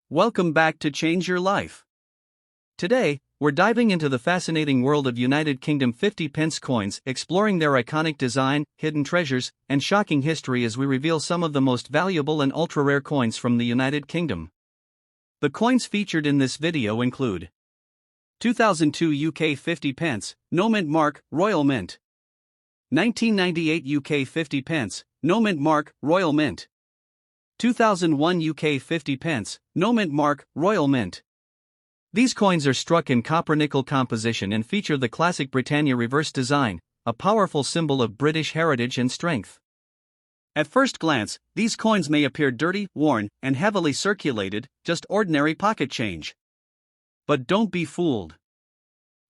Welcome back to Change Your Life. Today, we're diving into the fascinating world of United Kingdom 50 pence coins, exploring their iconic design, hidden treasures, and shocking history as we reveal some of the most valuable and ultra-rare coins from the United Kingdom. The coins featured in this video include 2002 UK 50 pence, no mint mark, Royal Mint. 1998 UK 50 pence, no mint mark, Royal Mint. 2001 UK 50 pence, no mint mark, Royal Mint. These coins are struck in copper-nickel composition and feature the classic Britannia reverse design, a powerful symbol of British heritage and strength. At first glance, these coins may appear dirty, worn, and heavily circulated, just ordinary pocket change. But don't be fooled.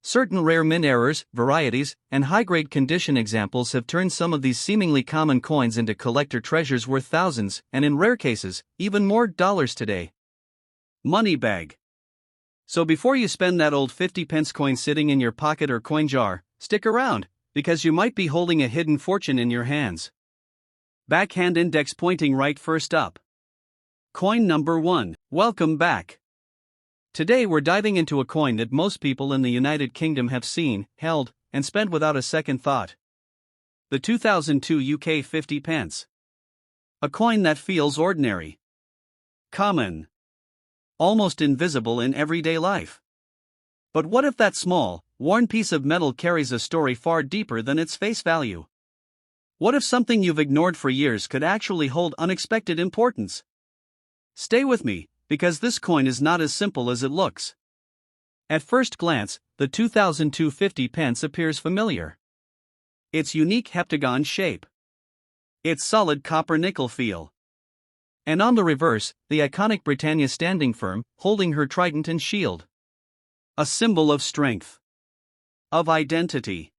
Certain rare mint errors, varieties, and high-grade condition examples have turned some of these seemingly common coins into collector treasures worth thousands, and in rare cases, even more dollars today. Money bag. So before you spend that old 50 pence coin sitting in your pocket or coin jar, stick around, because you might be holding a hidden fortune in your hands. Backhand index pointing right first up. Coin number 1, welcome back. Today we're diving into a coin that most people in the United Kingdom have seen, held, and spent without a second thought. The 2002 UK 50 pence. A coin that feels ordinary, common, almost invisible in everyday life. But what if that small, worn piece of metal carries a story far deeper than its face value? What if something you've ignored for years could actually hold unexpected importance? Stay with me, because this coin is not as simple as it looks. At first glance, the 2002 50 pence appears familiar. Its unique heptagon shape, its solid copper-nickel feel, and on the reverse, the iconic Britannia standing firm, holding her trident and shield. A symbol of strength, of identity,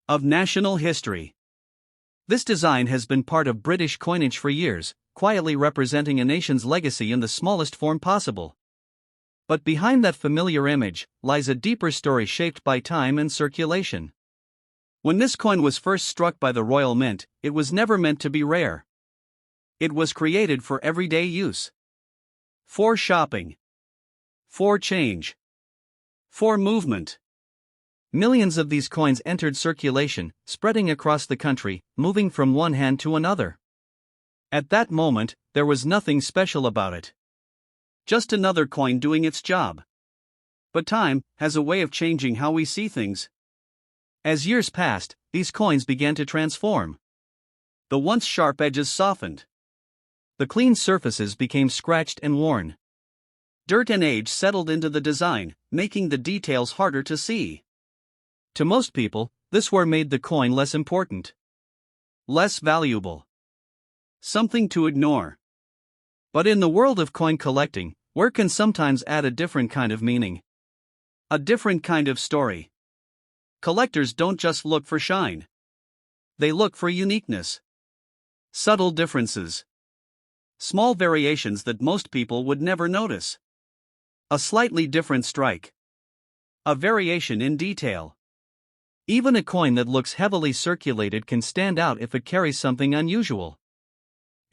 of national history. This design has been part of British coinage for years, quietly representing a nation's legacy in the smallest form possible. But behind that familiar image lies a deeper story shaped by time and circulation. When this coin was first struck by the Royal Mint, it was never meant to be rare. It was created for everyday use. For shopping. For change. For movement. Millions of these coins entered circulation, spreading across the country, moving from one hand to another. At that moment, there was nothing special about it. Just another coin doing its job. But time has a way of changing how we see things. As years passed, these coins began to transform. The once sharp edges softened. The clean surfaces became scratched and worn. Dirt and age settled into the design, making the details harder to see. To most people, this wear made the coin less important, less valuable, something to ignore. But in the world of coin collecting, wear can sometimes add a different kind of meaning, a different kind of story. Collectors don't just look for shine. They look for uniqueness, subtle differences, small variations that most people would never notice. A slightly different strike, a variation in detail. Even a coin that looks heavily circulated can stand out if it carries something unusual.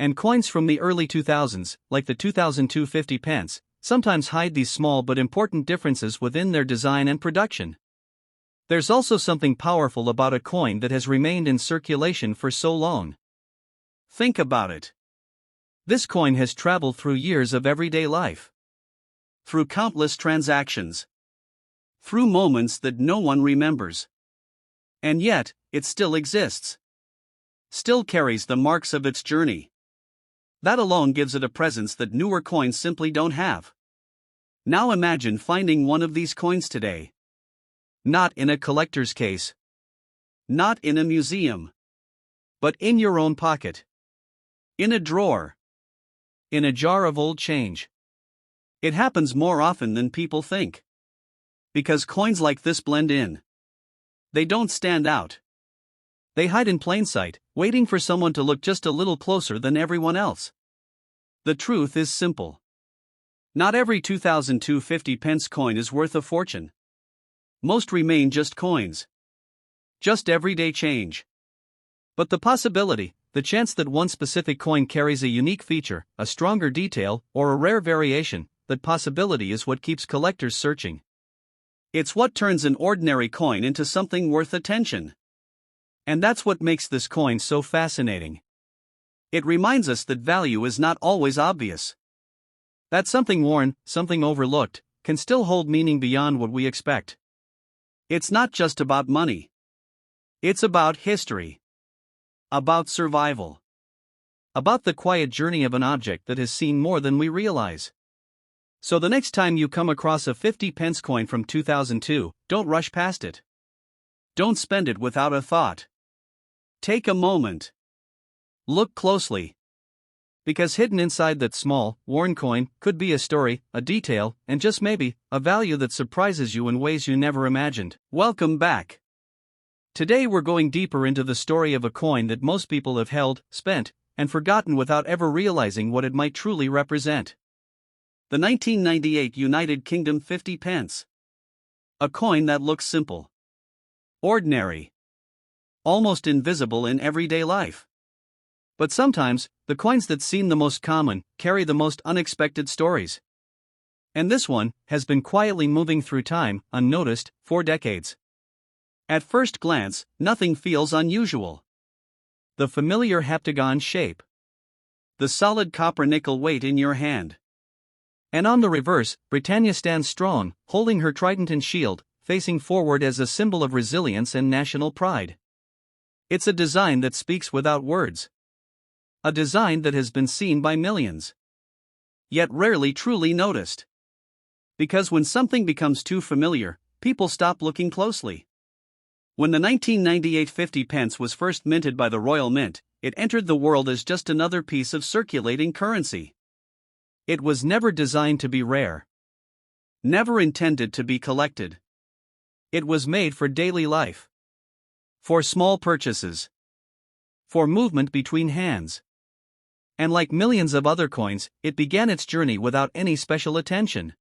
And coins from the early 2000s, like the 2002 50 pence, sometimes hide these small but important differences within their design and production. There's also something powerful about a coin that has remained in circulation for so long. Think about it. This coin has traveled through years of everyday life, through countless transactions, through moments that no one remembers. And yet, it still exists. Still carries the marks of its journey. That alone gives it a presence that newer coins simply don't have. Now imagine finding one of these coins today. Not in a collector's case. Not in a museum. But in your own pocket. In a drawer. In a jar of old change. It happens more often than people think. Because coins like this blend in. They don't stand out. They hide in plain sight, waiting for someone to look just a little closer than everyone else. The truth is simple. Not every 2002 50 pence coin is worth a fortune. Most remain just coins. Just everyday change. But the possibility, the chance that one specific coin carries a unique feature, a stronger detail, or a rare variation, that possibility is what keeps collectors searching. It's what turns an ordinary coin into something worth attention. And that's what makes this coin so fascinating. It reminds us that value is not always obvious. That something worn, something overlooked, can still hold meaning beyond what we expect. It's not just about money. It's about history. About survival. About the quiet journey of an object that has seen more than we realize. So the next time you come across a 50p coin from 2002, don't rush past it. Don't spend it without a thought. Take a moment. Look closely. Because hidden inside that small, worn coin could be a story, a detail, and just maybe, a value that surprises you in ways you never imagined. Welcome back. Today we're going deeper into the story of a coin that most people have held, spent, and forgotten without ever realizing what it might truly represent. The 1998 United Kingdom 50p. A coin that looks simple. Ordinary. Almost invisible in everyday life. But sometimes, the coins that seem the most common carry the most unexpected stories. And this one has been quietly moving through time, unnoticed, for decades. At first glance, nothing feels unusual. The familiar heptagon shape. The solid copper nickel weight in your hand. And on the reverse, Britannia stands strong, holding her trident and shield, facing forward as a symbol of resilience and national pride. It's a design that speaks without words. A design that has been seen by millions. Yet rarely truly noticed. Because when something becomes too familiar, people stop looking closely. When the 1998 50p was first minted by the Royal Mint, it entered the world as just another piece of circulating currency. It was never designed to be rare. Never intended to be collected. It was made for daily life. For small purchases. For movement between hands. And like millions of other coins, it began its journey without any special attention.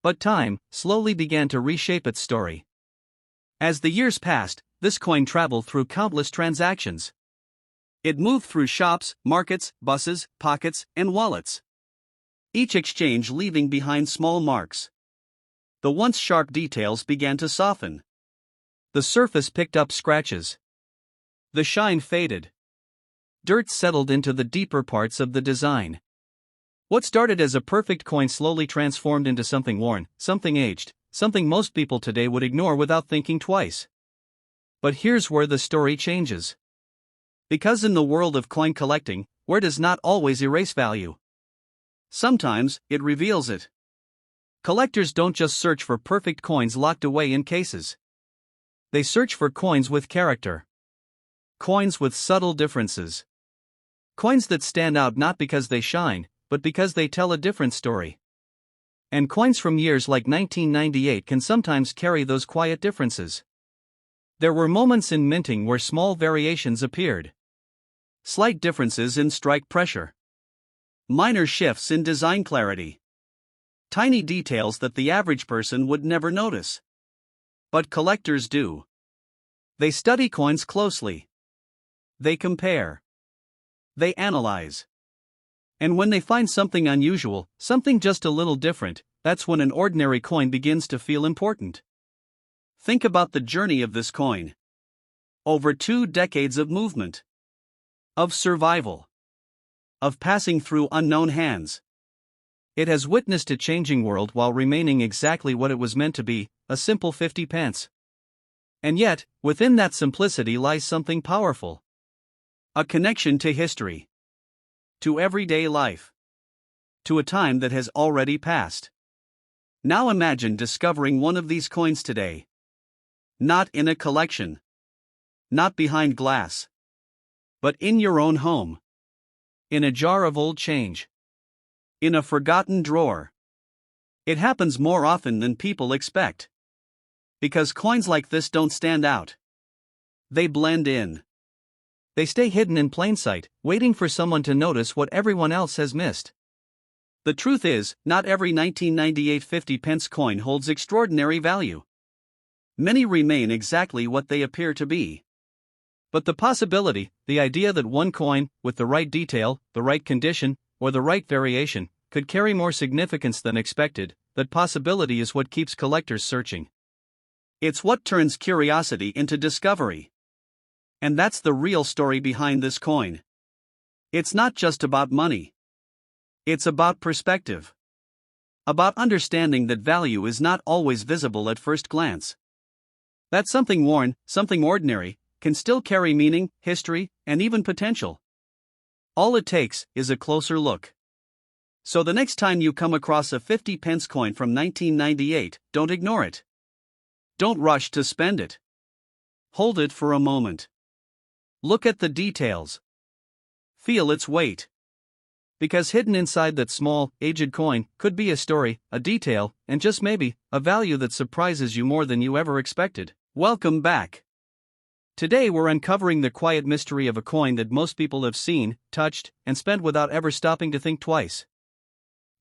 But time slowly began to reshape its story. As the years passed, this coin traveled through countless transactions. It moved through shops, markets, buses, pockets, and wallets. Each exchange leaving behind small marks. The once sharp details began to soften. The surface picked up scratches. The shine faded. Dirt settled into the deeper parts of the design. What started as a perfect coin slowly transformed into something worn, something aged, something most people today would ignore without thinking twice. But here's where the story changes. Because in the world of coin collecting, where does not always erase value. Sometimes, it reveals it. Collectors don't just search for perfect coins locked away in cases. They search for coins with character. Coins with subtle differences. Coins that stand out not because they shine, but because they tell a different story. And coins from years like 1998 can sometimes carry those quiet differences. There were moments in minting where small variations appeared. Slight differences in strike pressure. Minor shifts in design clarity. Tiny details that the average person would never notice. But collectors do. They study coins closely. They compare. They analyze. And when they find something unusual, something just a little different, that's when an ordinary coin begins to feel important. Think about the journey of this coin. Over 2 decades of movement. Of survival. Of passing through unknown hands. It has witnessed a changing world while remaining exactly what it was meant to be, a simple 50p. And yet, within that simplicity lies something powerful. A connection to history. To everyday life. To a time that has already passed. Now imagine discovering one of these coins today. Not in a collection. Not behind glass. But in your own home. In a jar of old change. In a forgotten drawer. It happens more often than people expect. Because coins like this don't stand out. They blend in. They stay hidden in plain sight, waiting for someone to notice what everyone else has missed. The truth is, not every 1998 50p coin holds extraordinary value. Many remain exactly what they appear to be. But the possibility, the idea that one coin, with the right detail, the right condition, or the right variation, could carry more significance than expected, that possibility is what keeps collectors searching. It's what turns curiosity into discovery. And that's the real story behind this coin. It's not just about money. It's about perspective. About understanding that value is not always visible at first glance. That something worn, something ordinary, can still carry meaning, history, and even potential. All it takes is a closer look. So the next time you come across a 50p coin from 1998, don't ignore it. Don't rush to spend it. Hold it for a moment. Look at the details. Feel its weight. Because hidden inside that small, aged coin could be a story, a detail, and just maybe, a value that surprises you more than you ever expected. Welcome back. Today we're uncovering the quiet mystery of a coin that most people have seen, touched, and spent without ever stopping to think twice.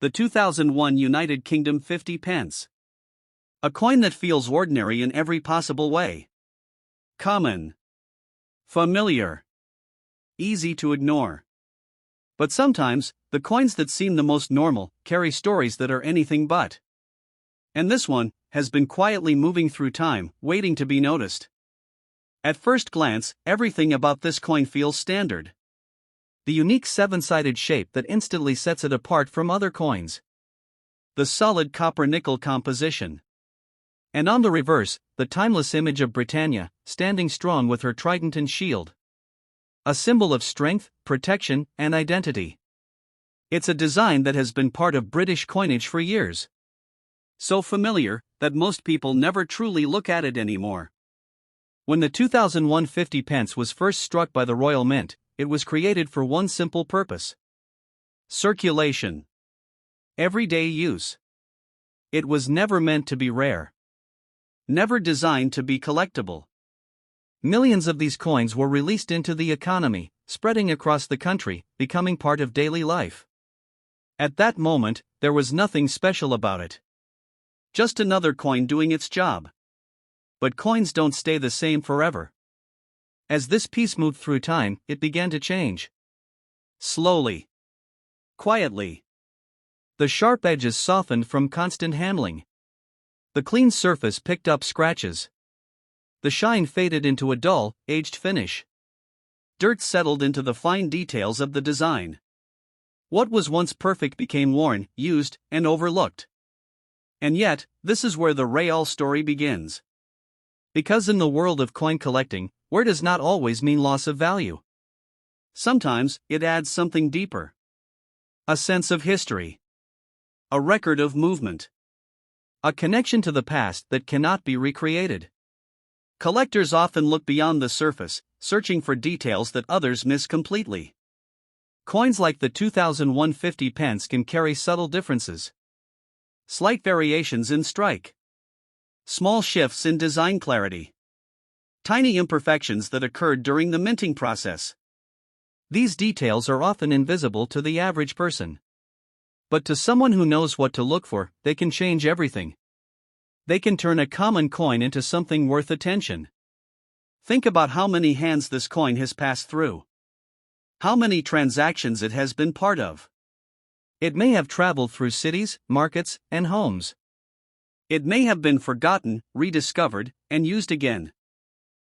The 2001 United Kingdom 50p. A coin that feels ordinary in every possible way. Common. Familiar. Easy to ignore. But sometimes, the coins that seem the most normal carry stories that are anything but. And this one has been quietly moving through time, waiting to be noticed. At first glance, everything about this coin feels standard. The unique seven-sided shape that instantly sets it apart from other coins. The solid copper-nickel composition. And on the reverse, the timeless image of Britannia, standing strong with her trident and shield. A symbol of strength, protection, and identity. It's a design that has been part of British coinage for years. So familiar that most people never truly look at it anymore. When the 2001 50p was first struck by the Royal Mint, it was created for one simple purpose: circulation. Everyday use. It was never meant to be rare. Never designed to be collectible. Millions of these coins were released into the economy, spreading across the country, becoming part of daily life. At that moment, there was nothing special about it. Just another coin doing its job. But coins don't stay the same forever. As this piece moved through time, it began to change. Slowly. Quietly. The sharp edges softened from constant handling. The clean surface picked up scratches. The shine faded into a dull, aged finish. Dirt settled into the fine details of the design. What was once perfect became worn, used, and overlooked. And yet, this is where the real story begins. Because in the world of coin collecting, wear does not always mean loss of value. Sometimes, it adds something deeper. A sense of history. A record of movement. A connection to the past that cannot be recreated. Collectors often look beyond the surface, searching for details that others miss completely. Coins like the 2001 50p can carry subtle differences. Slight variations in strike. Small shifts in design clarity. Tiny imperfections that occurred during the minting process. These details are often invisible to the average person. But to someone who knows what to look for, they can change everything. They can turn a common coin into something worth attention. Think about how many hands this coin has passed through. How many transactions it has been part of. It may have traveled through cities, markets, and homes. It may have been forgotten, rediscovered, and used again.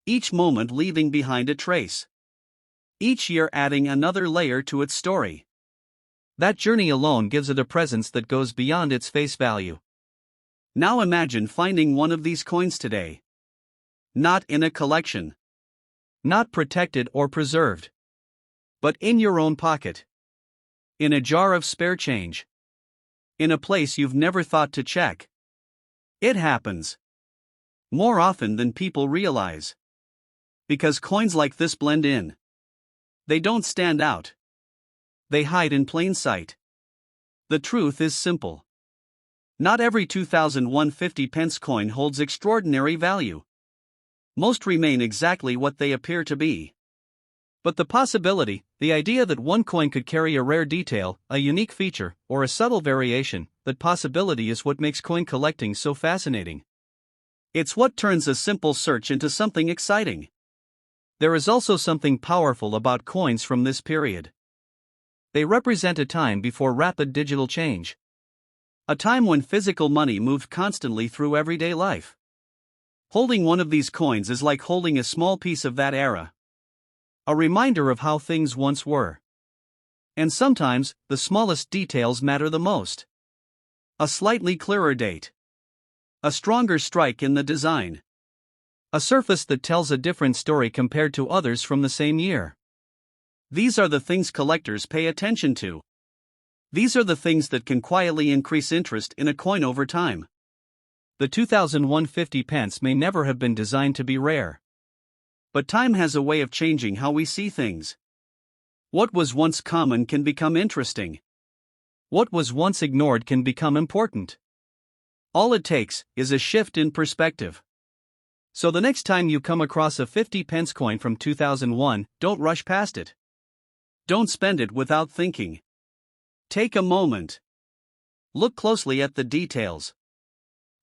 Each moment leaving behind a trace. Each year adding another layer to its story. That journey alone gives it a presence that goes beyond its face value. Now imagine finding one of these coins today. Not in a collection. Not protected or preserved. But in your own pocket. In a jar of spare change. In a place you've never thought to check. It happens. More often than people realize. Because coins like this blend in. They don't stand out. They hide in plain sight. The truth is simple. Not every 2001 50p coin holds extraordinary value. Most remain exactly what they appear to be. But the possibility, the idea that one coin could carry a rare detail, a unique feature, or a subtle variation, that possibility is what makes coin collecting so fascinating. It's what turns a simple search into something exciting. There is also something powerful about coins from this period. They represent a time before rapid digital change. A time when physical money moved constantly through everyday life. Holding one of these coins is like holding a small piece of that era. A reminder of how things once were. And sometimes, the smallest details matter the most. A slightly clearer date. A stronger strike in the design. A surface that tells a different story compared to others from the same year. These are the things collectors pay attention to. These are the things that can quietly increase interest in a coin over time. The 2001 50 pence may never have been designed to be rare. But time has a way of changing how we see things. What was once common can become interesting. What was once ignored can become important. All it takes is a shift in perspective. So the next time you come across a 50 pence coin from 2001, don't rush past it. Don't spend it without thinking. Take a moment. Look closely at the details.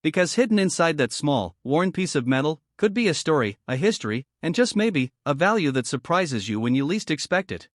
Because hidden inside that small, worn piece of metal, could be a story, a history, and just maybe, a value that surprises you when you least expect it.